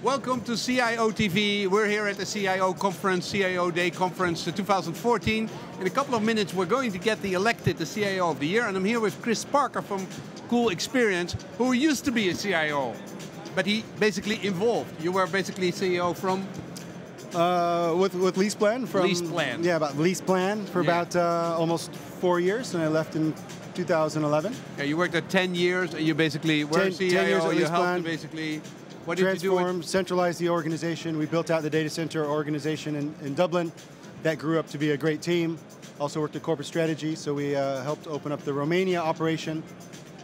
Welcome to CIO TV. We're here at the CIO conference, CIODAY conference 2014. In a couple of minutes, we're going to get elected the CIO of the year, and I'm here with Chris Parker from CoolExperience, who used to be a CIO, but he basically evolved. You were basically CEO from? With LeasePlan. LeasePlan. Yeah, about LeasePlan for about almost 4 years, and I left in 2011. Yeah, you worked there 10 years, and you basically were 10 years CIO, at you LeasePlan. helped to basically, what did you do? Transform, centralize the organization. We built out the data center organization in Dublin. That grew up to be a great team. Also worked at corporate strategy, so we helped open up the Romania operation.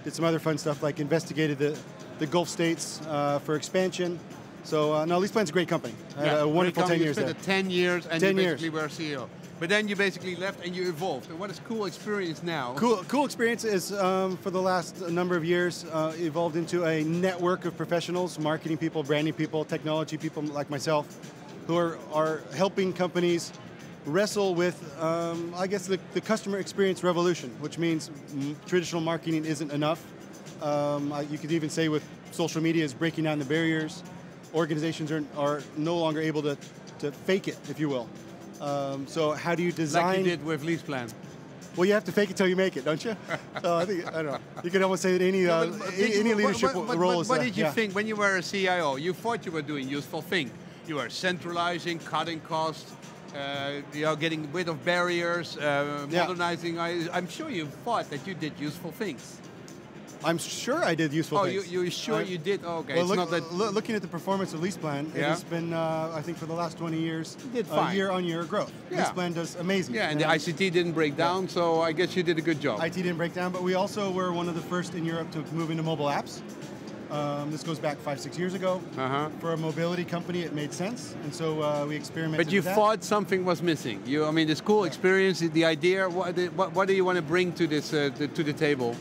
Did some other fun stuff like investigated the Gulf states for expansion. So no, LeasePlan's a great company. I had a wonderful 10 years there. You spent 10 years and 10 you years. basically were CEO. But then you basically left and you evolved. And what is CoolExperience now? CoolExperience is, for the last number of years, evolved into a network of professionals, marketing people, branding people, technology people like myself, who are helping companies wrestle with, I guess, the customer experience revolution, which means traditional marketing isn't enough. You could even say with social media is breaking down the barriers. Organizations are no longer able to fake it, if you will. So how do you design? Like you did with LeasePlan. Well, you have to fake it till you make it, don't you? So I don't know. You can almost say that any leadership role is. What did you think when you were a CIO? You thought you were doing useful thing. You were centralizing, cutting costs, getting rid of barriers, modernizing. I'm sure you thought that you did useful things. I'm sure I did useful things. Oh, you sure you did? Oh, okay. Well, it's not that looking at the performance of LeasePlan, it has been, I think for the last 20 years, year-on-year growth. Yeah. LeasePlan does amazing. Yeah, and the ICT didn't break down, so I guess you did a good job. IT didn't break down, but we also were one of the first in Europe to move into mobile apps. This goes back 5-6 years ago. For a mobility company, it made sense, and so we experimented But you with that. thought something was missing. I mean, this CoolExperience, the idea, what do you want to bring to this to the table?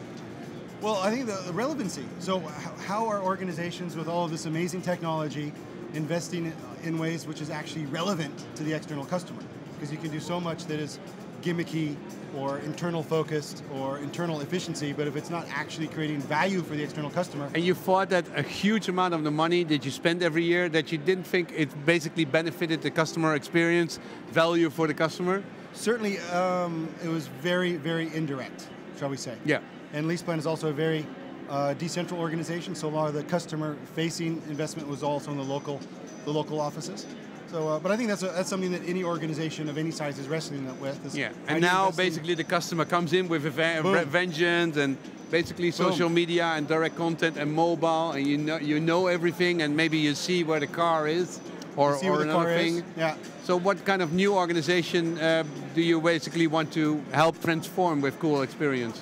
Well, I think the relevancy. So how are organizations with all of this amazing technology investing in ways which is actually relevant to the external customer? Because you can do so much that is gimmicky or internal focused or internal efficiency, but if it's not actually creating value for the external customer. And you thought that a huge amount of the money that you spend every year, that you didn't think it basically benefited the customer experience, value for the customer? Certainly, it was very, very indirect, shall we say. Yeah. And LeasePlan is also a very decentral organization, so a lot of the customer-facing investment was also in the local offices. So, but I think that's something that any organization of any size is wrestling with. And now basically the customer comes in with a vengeance, and basically social media and direct content and mobile, and you know everything, and maybe you see where the car is, or another thing. Yeah. So what kind of new organization do you basically want to help transform with CoolExperience?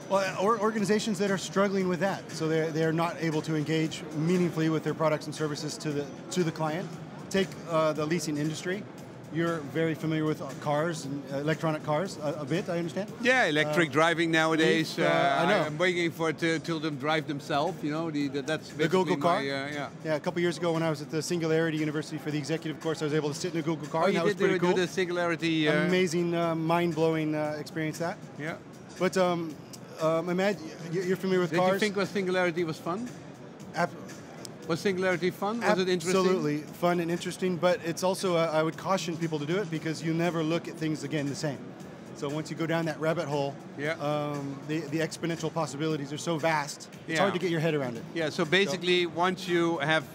Well, organizations that are struggling with that, so they're not able to engage meaningfully with their products and services to the client. Take the leasing industry. You're very familiar with cars and electronic cars a bit, I understand. Yeah, electric driving nowadays. I know. I'm waiting for it till them drive themselves. You know, that's the Google car. Yeah, a couple years ago when I was at the Singularity University for the executive course, I was able to sit in a Google car. Oh, and that was pretty cool. Do the Singularity. Amazing, mind-blowing experience that. Yeah. But imagine you're familiar with cars. Did you think Singularity was fun? Was Singularity fun? Was it interesting? Absolutely fun and interesting, but it's also, I would caution people to do it because you never look at things again the same. So once you go down that rabbit hole, the exponential possibilities are so vast, it's hard to get your head around it. Yeah, so basically once you have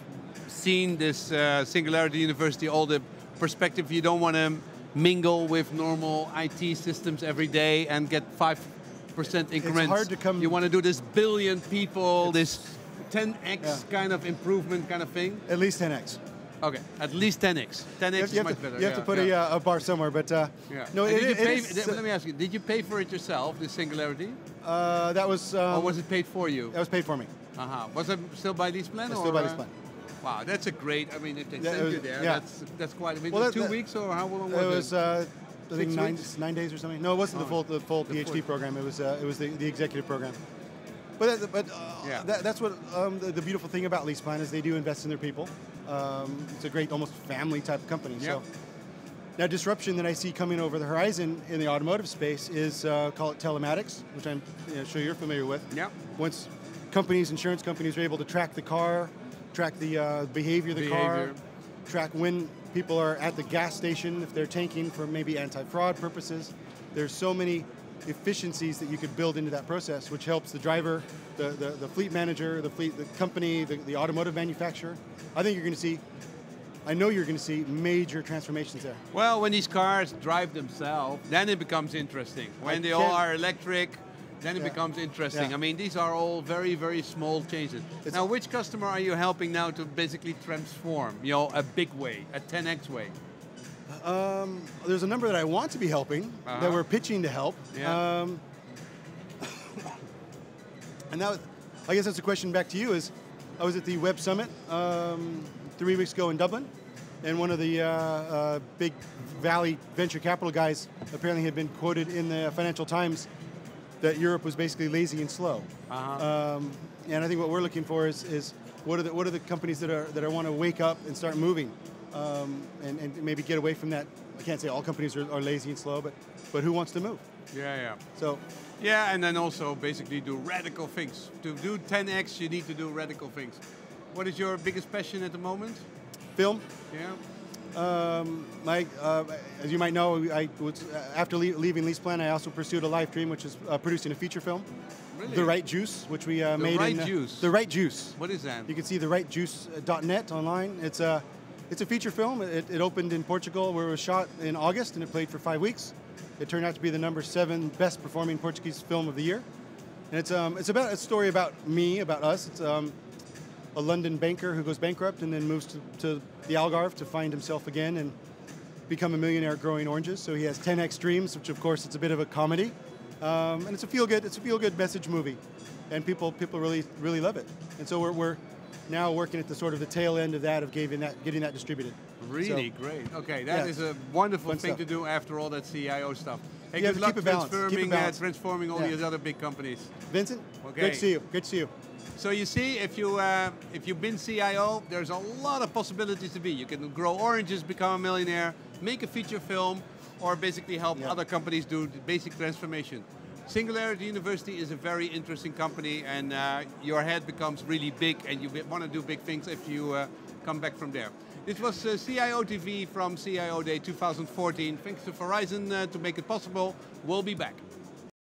seen this Singularity University, all the perspective, you don't want to mingle with normal IT systems every day and get 5% increments. It's hard to come. You want to do this billion people, this 10x kind of improvement kind of thing? At least 10x. Okay, at least 10x. 10x is much better. You have to put a bar somewhere, but no. Let me ask you: did you pay for it yourself, this Singularity? That was. Or was it paid for you? That was paid for me. Was it still by LeasePlan? Still by LeasePlan. Wow, that's a great. I mean, if they send you there, that's quite. I mean, well, 2 weeks or how long was it? It was. I think 9 days or something. No, it wasn't the full PhD program. It was the executive program. But that's what the beautiful thing about LeasePlan is they do invest in their people. It's a great, almost family type company. Yeah. So now disruption that I see coming over the horizon in the automotive space is call it telematics, which I'm sure you're familiar with. Yeah. Once insurance companies are able to track the car, track the behavior of the car, track when people are at the gas station, if they're tanking for maybe anti-fraud purposes. There's so many efficiencies that you could build into that process, which helps the driver, the fleet manager, the company, the automotive manufacturer. I think you're going to see, I know you're going to see major transformations there. Well, when these cars drive themselves, then it becomes interesting. When they all are electric, then it becomes interesting. Yeah. I mean, these are all very, very small changes. Now, which customer are you helping now to basically transform, you know, a big way, a 10x way? There's a number that I want to be helping, that we're pitching to help. Yeah. And that was, I guess that's a question back to you, is I was at the Web Summit 3 weeks ago in Dublin, and one of the big Valley venture capital guys apparently had been quoted in the Financial Times that Europe was basically lazy and slow. And I think what we're looking for is what are the companies that want to wake up and start moving, and maybe get away from that. I can't say all companies are lazy and slow, but who wants to move? Yeah. So. Yeah, and then also basically do radical things. To do 10x, you need to do radical things. What is your biggest passion at the moment? Film. Yeah. As you might know, after leaving LeasePlan, I also pursued a live dream, which is producing a feature film. Really? The Right Juice, which we made The Right Juice? The Right Juice. What is that? You can see therightjuice.net online. It's a feature film. It opened in Portugal, where it was shot in August, and it played for 5 weeks. It turned out to be the #7 best performing Portuguese film of the year. And it's about a story about me, about us. It's a London banker who goes bankrupt and then moves to the Algarve to find himself again and become a millionaire growing oranges. So he has 10x dreams, which of course it's a bit of a comedy, and it's a feel good message movie, and people really love it. And so we're now working at the tail end of that, of getting that distributed. Really great. Okay, that is a wonderful thing to do after all that CIO stuff. Hey, good luck transforming all these other big companies. Vincent, okay. Great to see you. Good to see you. So you see, if you've been CIO, there's a lot of possibilities to be. You can grow oranges, become a millionaire, make a feature film, or basically help other companies do the basic transformation. Singularity University is a very interesting company, and your head becomes really big, and you want to do big things if you come back from there. This was CIO TV from CIO Day 2014. Thanks to Verizon to make it possible. We'll be back.